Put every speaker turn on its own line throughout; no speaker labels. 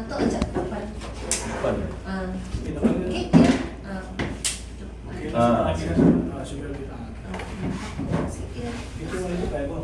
Untuk ajak depan.
Depan.
Okey, ya.
Supaya kita
Sikit.
itu boleh supaya apa?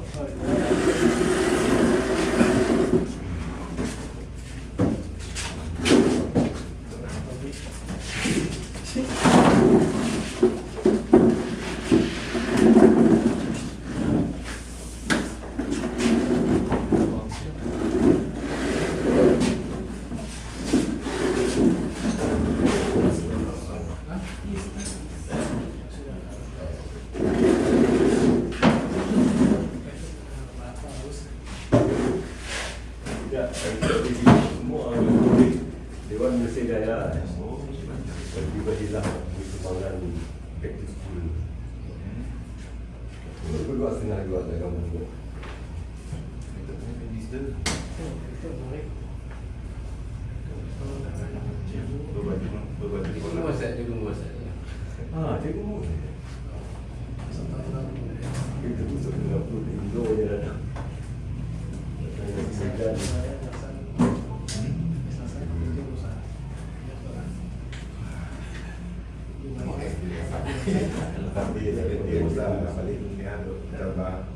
Semua Dewan Malaysia Jaya bagi-bagilah sumbangan back to school. Berdua setengah juga ada kamu juga. Cikgu. Kita busuk dengan perut Indo je datang.
Tapi dia usah balik dunia untuk terbang.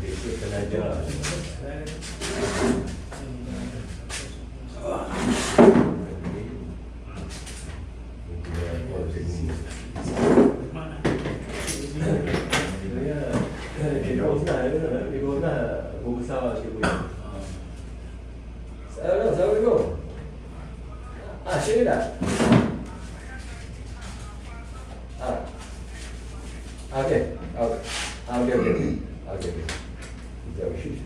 Dia kena ajar. Assalamualaikum. Sini dah. Okey. Okey. Jauh sih.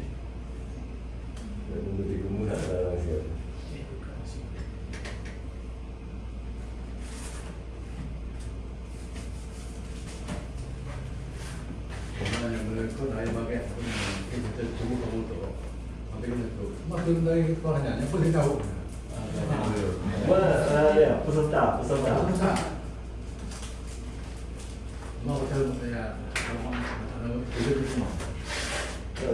Menunggu di rumah nak siap.
Kau dah pakai kita cuba kamu tu. Nanti kamu tu.
Maksud dari korangnya, apa dia tahu?
Ya, peserta.
Mau betul saya kerja di semua.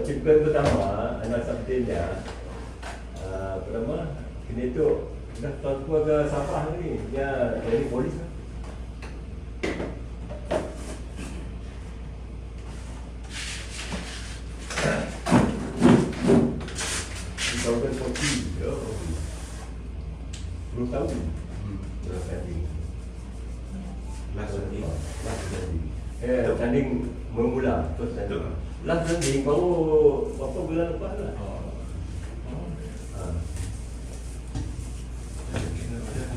Cipkan pertama, anak Sabtin dia pertama, ini tu dah tuan ke Sabah ni, dia dari polis lah. Tahun 40, 10 tahun. Bertanding. Tanding memula terus tanding. Last tanding baru berapa bulan lepas lah.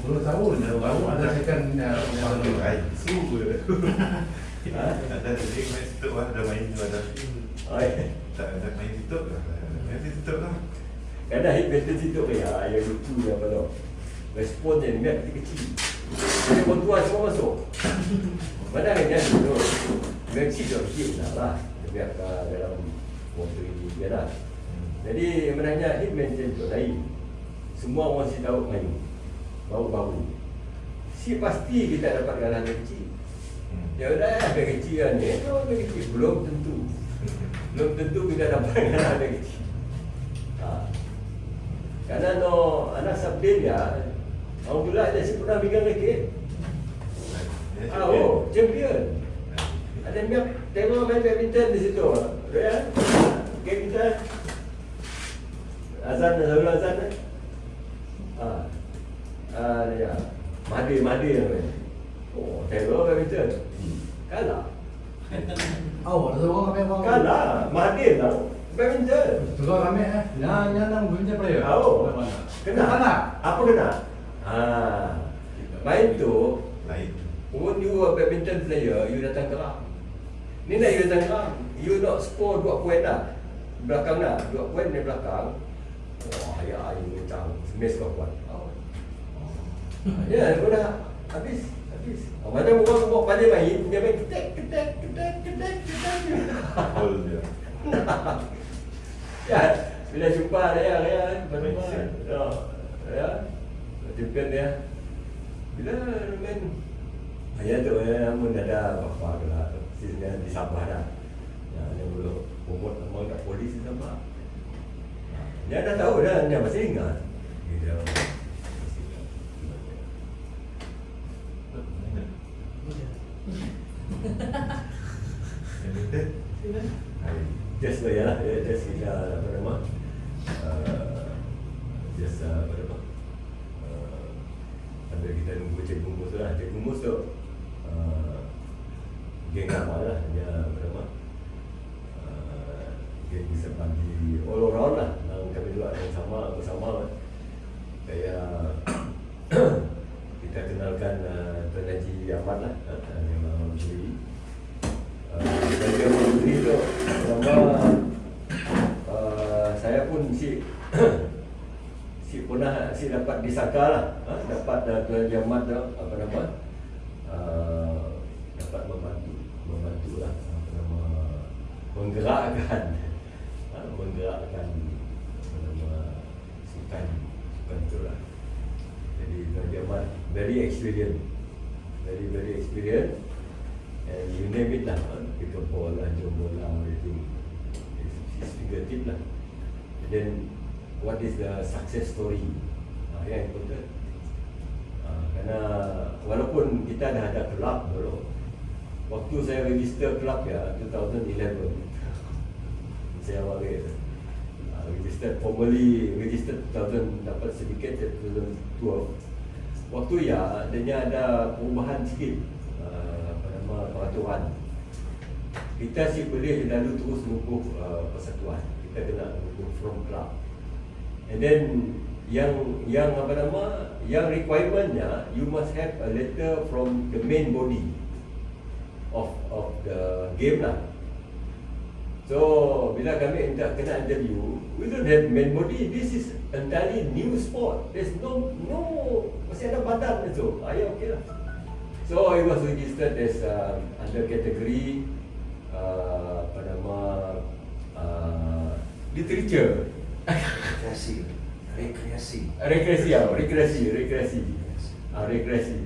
Belum tahu, baru ada second
Sungguh. Ada tadi main situ lah, ada main tu ada. Tak ada main situ lah. Main situ lah.
Kadang hit betul situ ya, yang lucu yang apa tau. Respon dia ni kecil. Dia bantuan semua masuk. Mana yang jadi tu? Memang kecil lah. Dia dalam motor dia dah. Jadi sebenarnya hit maintain tu lain. Semua orang mesti tahu main. Baru-baru. Si pasti kita dapat galah kecil. Ya udah ada kecil kan ni. Ada kecil belum tentu kita dapat galah kecil. Karena anak Sabdin ya, alhamdulillah dia pernah pegang raket. Champion. Ada yang tengok main badminton di situ. Ya, game kita. Azan ya. Mahdi namanya. Tengok badminton. Kalah.
ada orang kami orang.
Kalah. Mahdi tahu. Badminton.
Tukar kami yang punya player.
Kena. Apa kena? Main tu
Lain.
umur you badminton player, you datang kelam. Ni nak you datang kelam, you nak score 2 poin dah. Belakang dah, 2 poin di belakang. Wah, ya you macam miss kau kuat. Ya, kau dah habis. Macam orang pandai main, dia main ketek.
Hold dia.
Ya, bila jumpa dia, ya, jumpa dia. Bila main ayah tu mun ada apa lah sini di Sabah dah. Yang dulu umur memang kat polis di Sabah. Dia dah tahu dah, dia masih ingat. Dia masih ingat. Just lah ya lah, just kita apa nama? Just apa nama? Sambil kita nunggu Cikgu Mus tu lah. Cikgu Mus tu geng lama lah. Dia apa nama? Geng bisa bagi all around lah. Kami dua yang sama bersama. Kayak kita kenalkan Tuan Haji Ahmad lah, yang Menteri. Dari Menteri tu nama saya pun si pernah dapat disaka lah, dapat Tuan Haji Ahmad tu apa nama dapat membantu lah, apa nama menggerakkan sukan tu lah. Jadi Tuan Haji Ahmad very experienced, and you name it lah, pick up bola, jump bola, everything. His fingertip lah. And then what is the success story? Yang important. Kerana walaupun kita dah ada kelab dulu, waktu saya register kelab ya 2011, saya balik registered 2000, dapat sedikit 2012. Waktu ya adanya ada perubahan sikit apa nama peraturan. Kita si boleh lalu terus nubuh persatuan. Kita kena nubuh from club. And then yang apa nama, yang requirementnya you must have a letter from the main body of the game lah. So bila kami kena interview, we don't have main body. This is entirely new sport. There's no masih ada badan itu. Ya okey lah. So it was registered as under category apa nama literature. Rekreasi.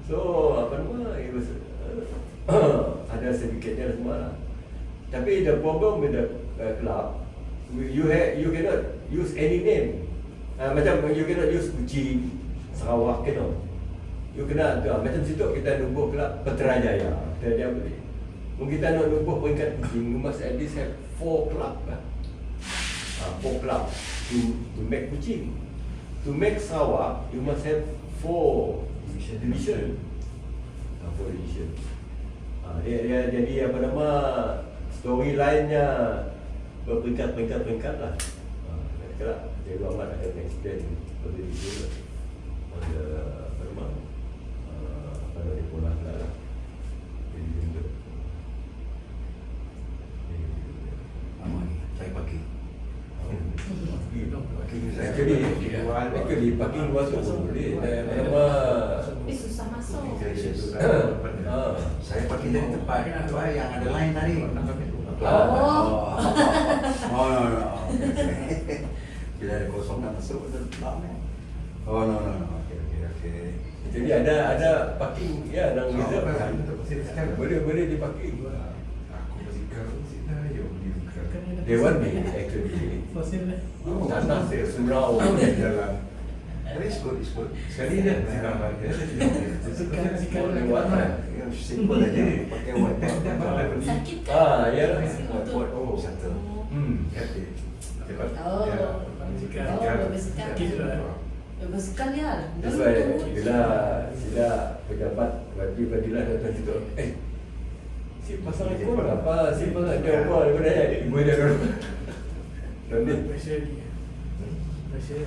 So apa nama, it was ada sedikitnya semua lah. Tapi the problem with the club, you cannot use any name. Macam you cannot use Kuching, Sarawak, you know. You kena macam situ kita nubuh club Putrajaya, dia boleh. Mungkin kita nak nubuh peringkat Kuching, you must at least have 4 club lah. 4 club to make Kuching. To make Sarawak, you must have 4 division. 4 division. Dia jadi apa nama, storyline-nya berperingkat lah. Kalau Cikgu Ahmad akan explain pada itu pada apa nama pada sekolah lah. Jadi untuk
Saya pagi.
Actually parking luar tu boleh. Nama
Tapi susah masuk.
Saya pergi dari tempat yang ada line tadi.
Oh.
No. Bila ada kosong nak masuk betul tak? Oh no. Okay.
jadi ada parking ya dalam reserve. Boleh diparking.
Aku bersikap dah ya boleh bukan.
Dewan ni actually.
Fosil lah.
Tanah saya surau
Jalan. Tapi ikut. Sekali dia sikap dia.
Sikap
lewat lah.
Simple aja. Pakai whiteboard.
Sakit kan?
Ya.
Oh, satu. Hati. Cepat.
Oh.
Ya.
Sikap lah.
Bersekal ya.
That's why bila pejabat Badilah datang situ, si pasal ekor apa, si pasal dia apa, ibu dia dulu. Nanti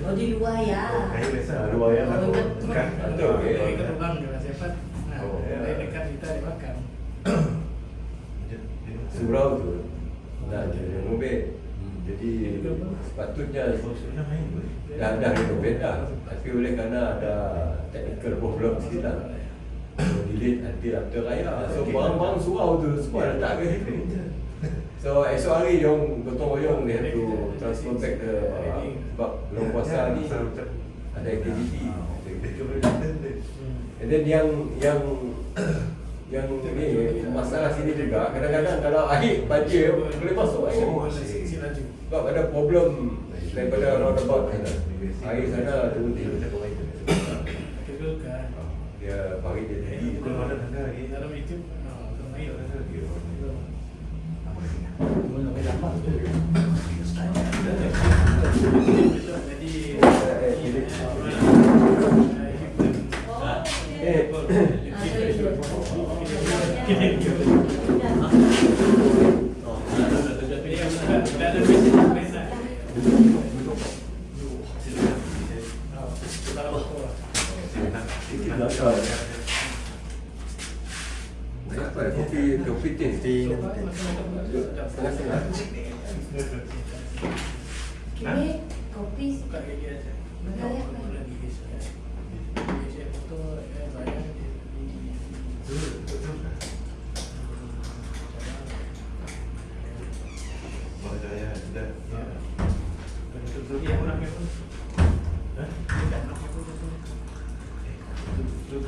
Oh di luar ya.
Kayu biasa.
luar ya.
Oh,
Kan?
Betul, okey.
Kita terbang dengan siapa? Nah,
Oh, ya.
dekat kita di belakang.
Surau tu nak jadi renovate. Jadi sepatutnya dah renovate dah. Tapi oleh kerana ada technical problem sikit lah, delay until after raya. So barang-barang surau tu semua letak ke situ. So esok hari yang gotong royong they have to transfer back the sebab belum puasa ni ada aktiviti. And then yang ni masalah sini juga kadang-kadang kalau air banjir boleh masuk air.
Si laju.
Sebab ada problem daripada roundabout sana. Air sana turun tinggi.
Kegelkan.
Dia bagi dia tinggi.
Kalau ada tangga lagi.
Dalam itu, main.
Apa kopi tin? Setengah-setengah.
Kini kopi.
Buka gigi aja.
Buka ya, Pak.
Buka gigi saya. Gigi saya foto, bayar
Mak saya sudah.
Iya, orangnya pun.
Hah?
Tidak nak pun. Sudah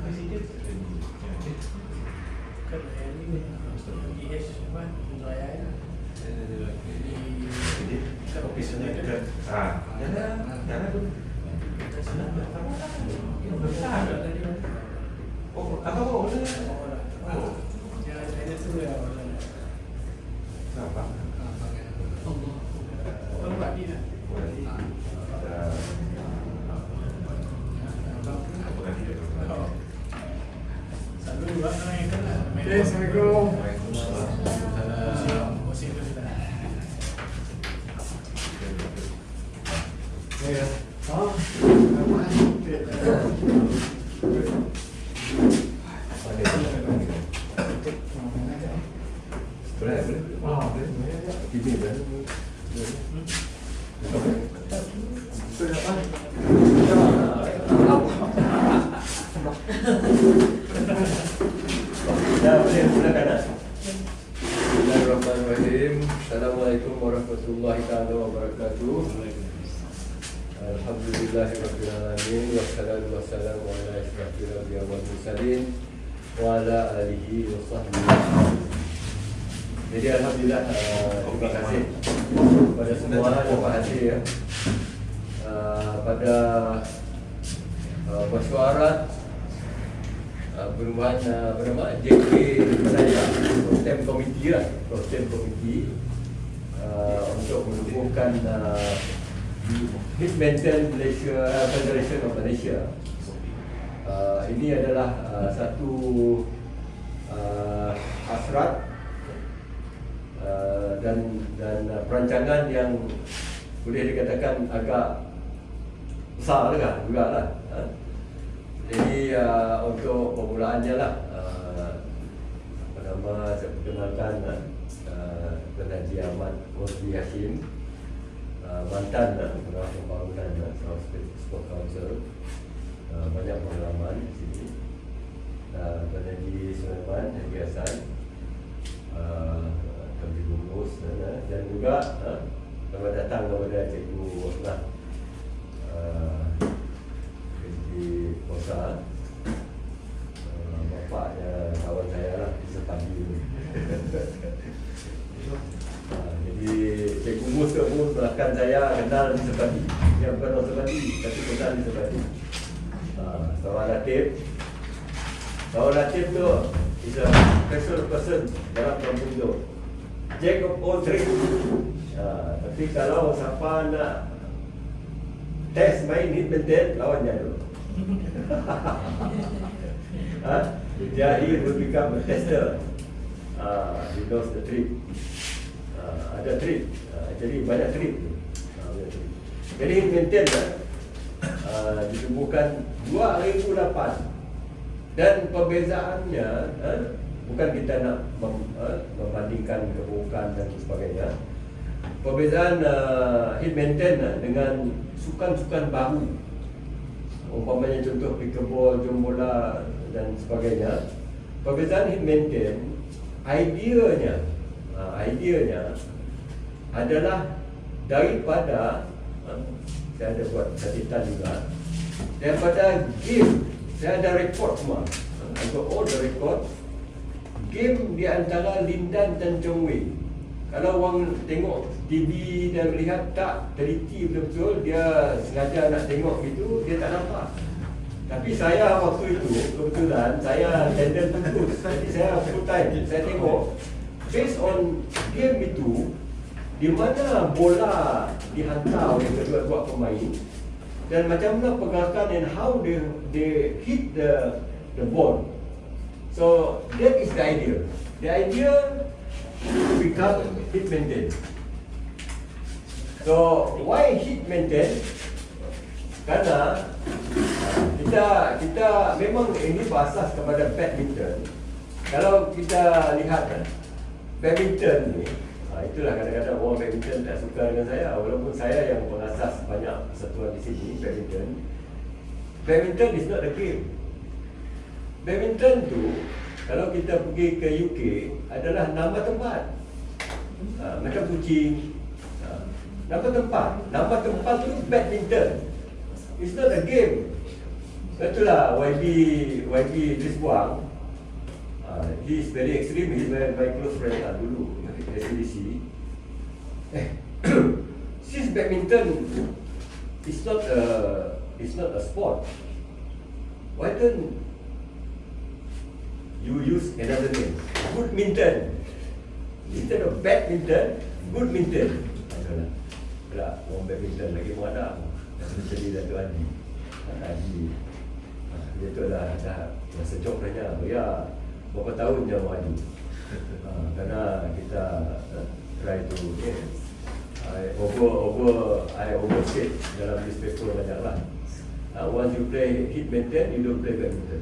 presiden. Kan ini GS apa? Raya. Di
Ofisnya dekat. Jangan tu. Oh, apa oh?
Jangan ada tu ya.
Kenapa?
Kalau tak dia. Assalamualaikum.
Bismillahirrahmanirrahim. Assalamualaikum warahmatullahi wabarakatuh. Alhamdulillahirrahmanirrahim. Wassalatu wassalamu ala asyrafil anbiya'i wal mursalin wa ala alihi wa sahbihi. Jadi alhamdulillah, terima kasih kepada semua yang hadir ya. Pada mesyuarat perubahan bernama JK saya Prostem Komiti lah, Prostem Komiti untuk menumbuhkan Badminton Malaysia Federation of Malaysia. Ini adalah satu hasrat dan perancangan yang boleh dikatakan agak besar juga lah. Jadi untuk permulaannya lah, apa nama, saya perkenalkan Tuan Haji Ahmad Murti Hashim, mantan Pengarah Pembangunan Sarawak State Sport Council, banyak pengalaman di sini. Tuan Haji Sulaiman Haji Hassan, Tuan Bungkus, dan juga selamat datang kepada Cikgu Wasnah di Kosa, bapaknya kawan saya lah di Sepadi ni. Jadi Cikgu Mus bahkan saya kenal di Sepadi. Dia bukan orang Sepadi, tapi kenal di Sepadi. Sawan Latif tu is a special person dalam kampung tu. Jack of all trades. Tapi kalau siapa nak test main badminton, lawan dia dulu. Dia will become a tester. He knows the trick. Ada trick. Jadi banyak trick. Jadi badminton ditubuhkan 2008 dan perbezaannya bukan kita nak membandingkan kebukan dan sebagainya. Perbezaan badminton dengan sukan-sukan baru, umpamanya contoh pickleball, jombola dan sebagainya. Perbezaan badminton, ideanya adalah daripada saya ada buat catatan juga. Daripada game, saya ada rekod semua. I got all the record. Game di antara Lindan dan Chong Wei. Kalau orang tengok TV dan melihat tak teliti betul-betul, dia sengaja nak tengok gitu, dia tak nampak. Tapi saya waktu itu, kebetulan saya tender putus. Jadi saya full time, saya tengok based on game itu, di mana bola dihantar oleh kedua-dua pemain dan macam mana pergerakan and how they hit the ball. So that is the idea. The idea become hit maintain. So why hit maintain? Karena kita memang ini berasas kepada badminton. Kalau kita lihat badminton ni, itulah kadang-kadang orang badminton tak suka dengan saya, walaupun saya yang pengasas banyak persatuan di sini badminton. Badminton is not a game. Badminton tu kalau kita pergi ke UK adalah nama tempat. Macam kucing. Nama tempat. Nama tempat tu badminton. It's not a game. Itulah YB Idris Buang. He is very extreme. He is my close friend dulu SDC. Since badminton is not a sport, why don't you use another name? Goodminton. Instead of badminton, goodminton. Itulah orang badminton lagi mana? Jadi Datuk Adi. Dia tu dah sejok tanya, ya berapa tahun je Adi? Kerana kita try to I overstate dalam newspaper banyak lah. Once you play hit badminton, you don't play badminton.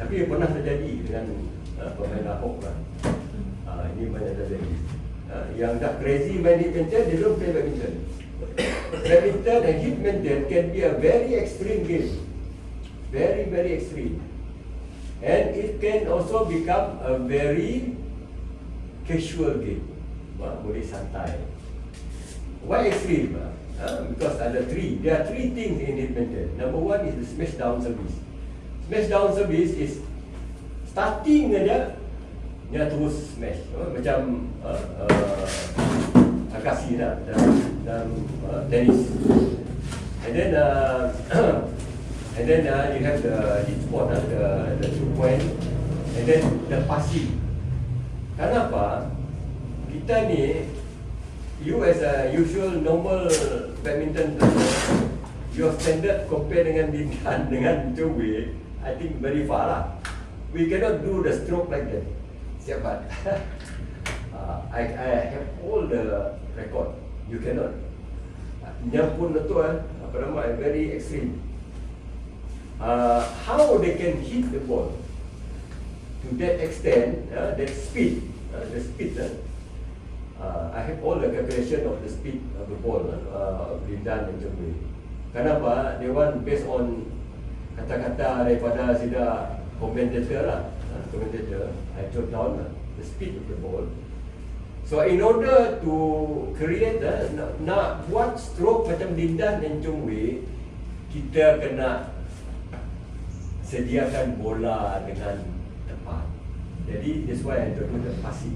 Tapi pernah terjadi dengan pemain Ahok lah. Ini banyak terjadi. Yang dah crazy main hit badminton, they don't play badminton. Badminton and hit badminton can be a very extreme game. Very, very extreme. And it can also become a very casual game. Boleh santai. Why extreme? Because there are three things in hit badminton. Number one is the smash down service. Smash down service is starting aja dia terus smash, macam Agassi lah dalam tenis. And then you have the hit spot, the 2 point, and then the passing. Kenapa? Kita ni, you as a usual normal badminton player, your standard compare dengan Lindan dengan Chong Wei, I think very far lah. We cannot do the stroke like that. Siapa? I have all the record. You cannot. Yang pun itu apa nama? Very extreme. How they can hit the ball to that extent, that speed, the speed. I have all the calculation of the speed of the ball of Lindan and Chong Wei. Kenapa? They want based on kata-kata daripada sida commentator lah. Commentator, I jot down the speed of the ball. So in order to create nak buat stroke macam Lindan dan Chong Wei, kita kena sediakan bola dengan tepat. Jadi that's why I do the passing.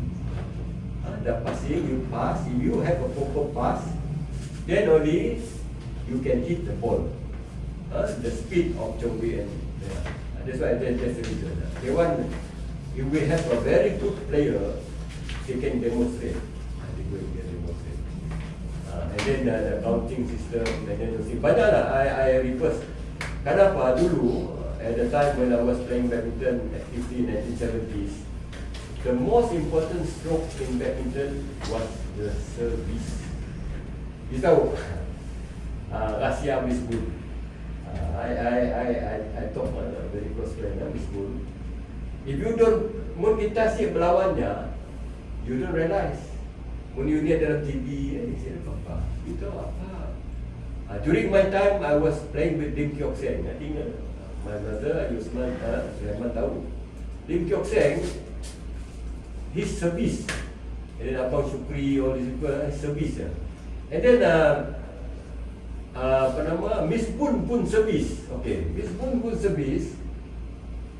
The passing, you pass. If you have a proper pass, then only you can hit the ball. The speed of Chong Wei and that's why that's the reason. They want, if we have a very good player, they can demonstrate. They will demonstrate. And then the counting system, and then banyak lah. I reverse. Kenapa dulu? At the time when I was playing badminton actively in 1970s, the most important stroke in badminton was the service. You tahu, rahsia Miss Bull. I talk about a very close friend, Miss Bull. If you don't, mun kita si melawannya, you don't realize. Mun you lihat dalam TV, you say apa? You tahu apa? During my time, I was playing with Lim Kiok Seng. I think my brother Yusman Sulaiman tahu. Lim Kiok Seng, his service, and then Abang Shukri, all these people, his service. And then Miss pun servis. Okey, Miss pun servis.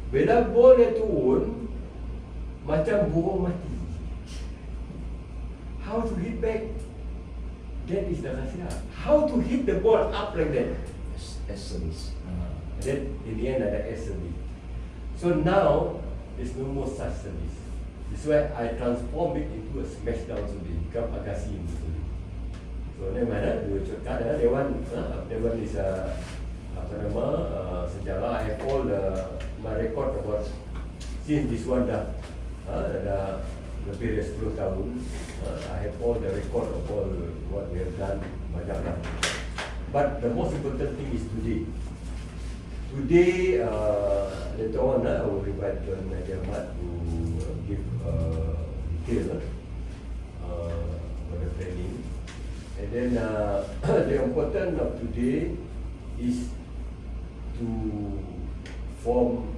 Bila bol dia turun macam burung mati. How to hit back? That is the rahsia. How to hit the ball up like that?
S service.
Then in the end ada S service. So now there's no more such service. That's why I transform it into a smash down service, become Agassi service. So ni mana dua cakap ada Dewan is sejarah. I have all my record about since this one dah lebih dari 10 tahun. I have all the record of all what we have done, banyak lah. But the most important thing is today. Today, later on, I will invite Tuan Najib Ahmad to give detail for the training. And then the important of today is to form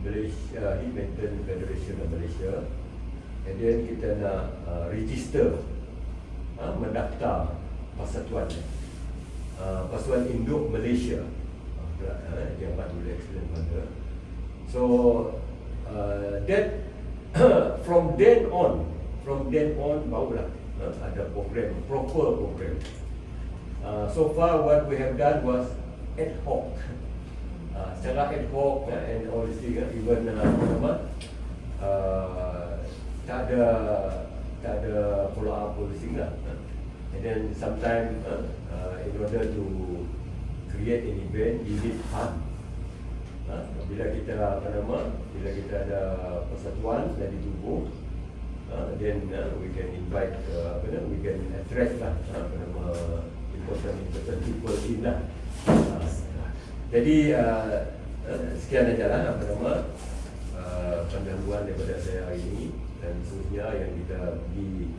Malaysia Badminton Federation of Malaysia. And then kita nak register, mendaftar persatuan Persatuan Induk Malaysia. Yang Mat boleh explain further. So that from then on barulah ada program, proper program. So far what we have done was ad hoc. Secara ad hoc and all these things, even tak ada follow up policy lah. And then sometimes in order to create an event, you need fund. Bila kita bila kita ada persatuan yang ditubuh, then we can invite, we can address lah important people in lah. Jadi sekian aja lah pendahuluan daripada saya hari ini, dan khususnya yang kita pergi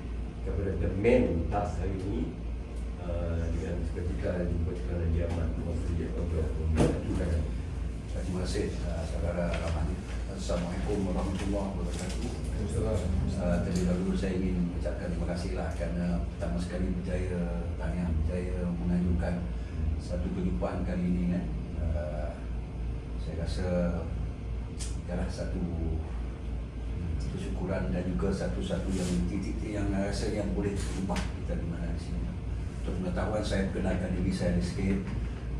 kepada the main task hari ini dengan seketika jumpa Tuan Najib Ahmad untuk mengajukan.
Terima kasih saudara Rahman. Assalamualaikum warahmatullahi wabarakatuh. Terlebih dahulu saya ingin ucapkan terima kasihlah kerana pertama sekali berjaya mengajukan satu perjumpaan kali ini kan. Saya rasa ialah satu kesyukuran dan juga satu-satu yang titik yang rasa yang boleh berubah kita di mana di sini. Untuk pengetahuan, saya perkenalkan diri saya sikit.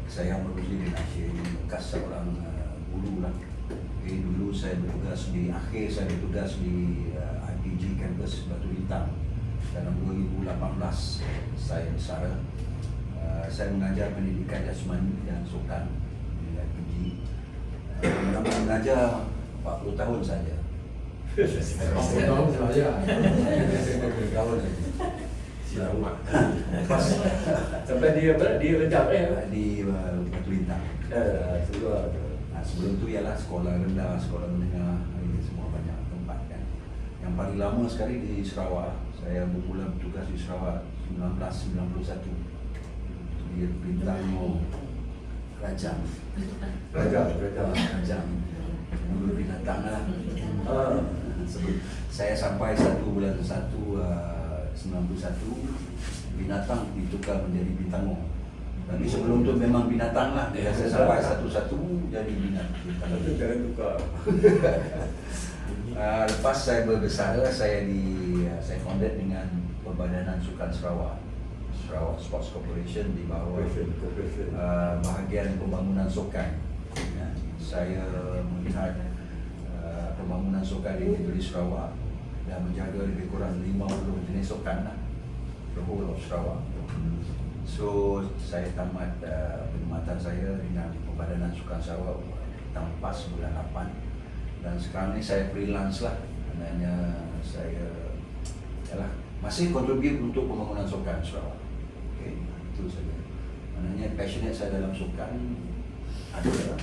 Saya Rosli bin Ashir, bekas seorang guru lah. Okay, dulu saya bertugas di IPG Campus Batu Bintang. Dalam 2018 saya bersara. Saya mengajar pendidikan jasmani dan sukan di IPG. Lama mengajar 40 tahun saja.
40 tahun saja.
40 tahun saja.
Selamat.
Sampai dia rendah
Di Batu Bintang. Sebelum tu ialah sekolah rendah, sekolah menengah, ini semua banyak tempat kan. Yang paling lama sekali di Sarawak. Saya bermula bertugas di Sarawak 1991 di Bintang Rajang. Dulu binatang lah. Saya sampai 1 bulan 1 91 binatang ditukar menjadi bintang. Tapi sebelum tu memang binatang lah. Saya sampai 1 jadi binatang.
Itu jangan tukar.
Lepas saya berbesar, saya founded dengan Perbadanan Sukan Sarawak Sports Corporation di bawah bahagian pembangunan sukan. Saya melihat pembangunan sukan di Sarawak dan menjaga lebih kurang 50 jenis sukan lah, the whole of Sarawak. So saya tamat perkhidmatan saya dengan Perbadanan Sukan Sarawak pas bulan 8, dan sekarang ni saya freelance lah. Maknanya saya masih kontribut untuk pembangunan sukan Sarawak. Okay, itu saja. Maknanya passionate saya dalam sukan ada lah.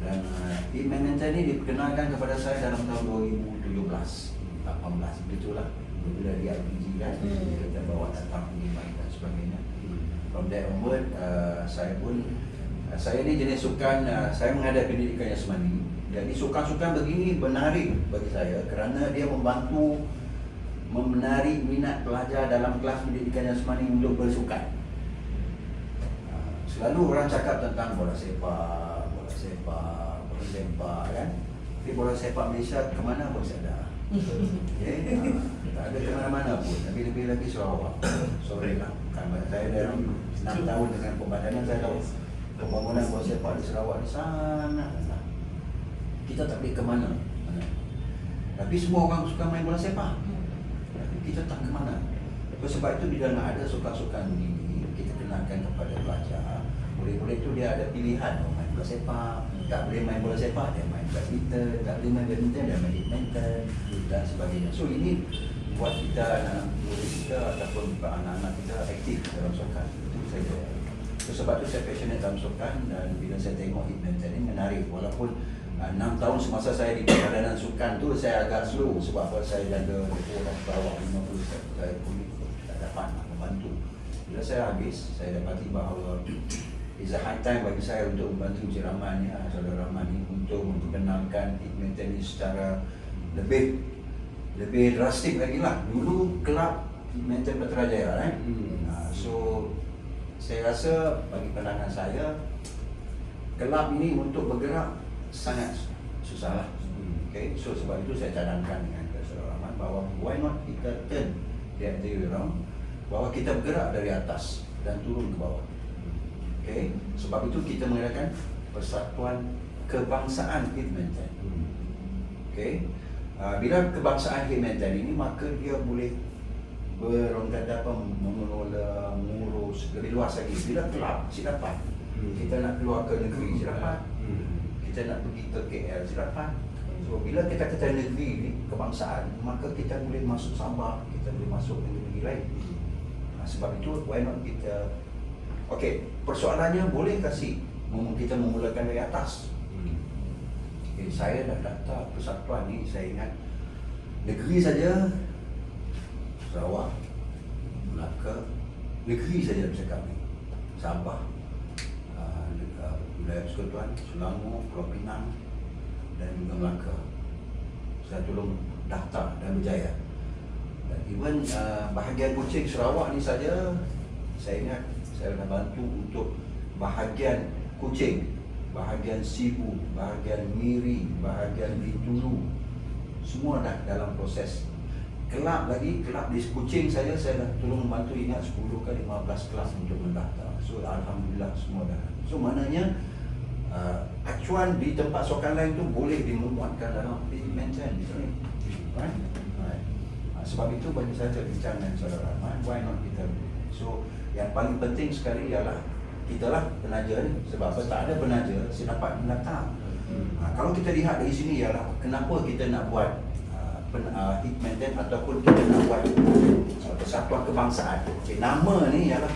Dan badminton ini diperkenalkan kepada saya dalam tahun 2017, 18 begitulah. Bila di IPG kan, kita bawa datang pengimai dan sebagainya. From that onward, saya ni jenis sukan, saya menghadapi pendidikan jasmani. Jadi sukan-sukan begini menarik bagi saya kerana dia membantu menarik minat pelajar dalam kelas pendidikan jasmani untuk bersukan. Selalu orang cakap tentang bola sepak kan. Tapi bola sepak Malaysia kemana pun saya ada. Okay? Tak ada ke mana-mana pun. Lebih-lebih lagi Sarawak. Sorry lah. Karena saya dalam 6 tahun dengan pembadanan, saya tahu pembangunan bola sepak di Sarawak ni sangat rendah. Kita tak boleh ke mana. Tapi semua orang suka main bola sepak. Tapi kita tak ke mana. Sebab itu di dalam ada sukan-sukan ini, kita kenakan kepada pelajar. Boleh-boleh tu dia ada pilihan. Main bola sepak, tak boleh main bola sepak, dia main badminton, tak boleh main badminton, dia main badminton dan sebagainya. So ini buat kita, anak murid kita ataupun anak-anak kita aktif dalam sukan. Itu saja. So, sebab tu saya passionate dalam sukan, dan bila saya tengok badminton ini menarik. Walaupun 6 tahun semasa saya di pembadanan sukan tu saya agak slow, sebab apa, saya jaga orang Sarawak 50 saya kulit tak dapat nak membantu. Bila saya habis, saya dapati bahawa it's a high time bagi saya untuk membantu Encik Rahman, saudara Rahman ni, untuk memperkenalkan badminton ini secara lebih drastik lagi lah. Dulu kelab badminton Putrajaya kan. So saya rasa bagi pandangan saya, kelab ini untuk bergerak sangat susah lah. Okay? So sebab itu saya cadangkan dengan saudara Rahman bahawa why not kita turn the other way around, bahawa kita bergerak dari atas dan turun ke bawah. Okay? Sebab itu kita mengadakan Persatuan Kebangsaan Badminton. Okay? Bila kebangsaan badminton ini, maka dia boleh mengelola, mengurus lebih luas lagi. Bila kelab, silapan. Kita nak keluar ke negeri, silapan. Kita nak pergi ke KL, silapan. So bila kita kata negeri ni, kebangsaan, maka kita boleh masuk Sabah, kita boleh masuk negeri lain. Sebab itu why not kita, okey, persoalannya boleh kasih kita memulakan dari atas. Saya dah daftar persatuan ni, saya ingat negeri saja Sarawak, Melaka, negeri saja bercakap ni, Sabah, wilayah Persekutuan, Selangor, Pulau Pinang dan juga Melaka. Saya tolong daftar dan berjaya. Dan even bahagian Kuching Sarawak ni saja, saya ingat saya dah bantu untuk bahagian Kuching, bahagian Sibu, bahagian Miri, bahagian Bintulu, semua dah dalam proses. Kelab lagi, kelab di Kuching saya dah tolong membantu, ingat 10 ke 15 kelas untuk mendaftar. So alhamdulillah semua dah. So maknanya acuan di tempat sukan lain tu boleh dimuatkan dalam badminton di sini. Right? Sebab itu bagi saya bincang dengan saudara Rahman, why not kita. So yang paling penting sekali ialah kita lah penaja ni. Sebab apa, tak ada penaja, saya dapat mendaftar. Kalau kita lihat dari sini ialah kenapa kita nak buat badminton ataupun kita nak buat persatuan kebangsaan. Okay, nama ni ialah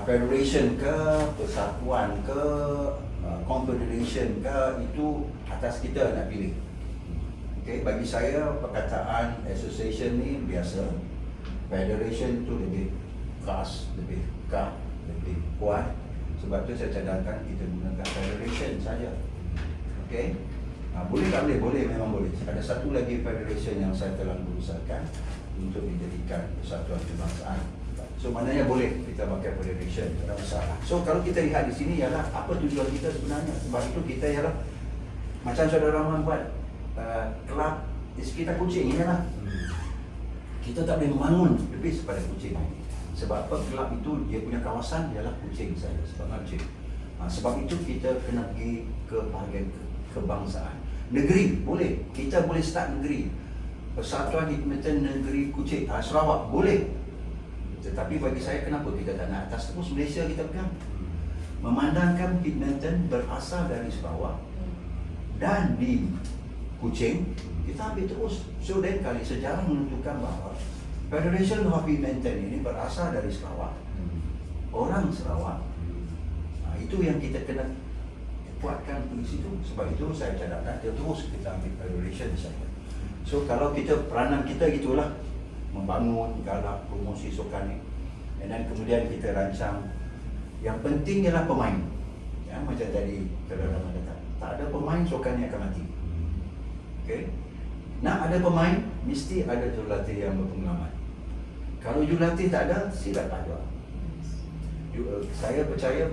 federation ke, persatuan ke, confederation ke, itu atas kita nak pilih. Okay, bagi saya perkataan association ni biasa, federation tu lebih keras, lebih kekal, lebih kuat. Sebab tu saya cadangkan kita gunakan federation saja. Okay, boleh tak boleh? Boleh, memang boleh. Ada satu lagi federation yang saya telah berusahakan untuk dijadikan persatuan kebangsaan. So maknanya boleh kita pakai federation, tak ada masalah. So kalau kita lihat di sini ialah apa tujuan kita sebenarnya. Sebab itu kita ialah macam saudara Rahman buat kelab di sekitar Kuching ialah kita tak boleh membangun lebih daripada Kuching. Sebab apa, kelab itu dia punya kawasan ialah Kuching saja, sebab Kuching. Sebab itu kita kena pergi ke bahagian kebangsaan. Negeri boleh, kita boleh start negeri. Persatuan Badminton Negeri Kuching, Sarawak boleh. Tetapi bagi saya, kenapa kita tak nak atas terus Malaysia kita pegang? Memandangkan badminton berasal dari Sarawak dan di Kuching, kita ambil terus. So then kali sejarah menunjukkan bahawa Federation of Badminton ini berasal dari Sarawak, orang Sarawak. Itu yang kita kena kuatkan di situ. Sebab itu saya cadangkan terus kita ambil federation saja. So kalau kita, peranan kita gitulah, membangun, galak, promosi sukan ni. Dan kemudian kita rancang. Yang penting ialah pemain. Ya, macam tadi saudara kata, tak ada pemain sukan ni akan mati. Okay? Nak ada pemain, mesti ada jurulatih yang berpengalaman. Kalau jurulatih tak ada, silap tak ada. Saya percaya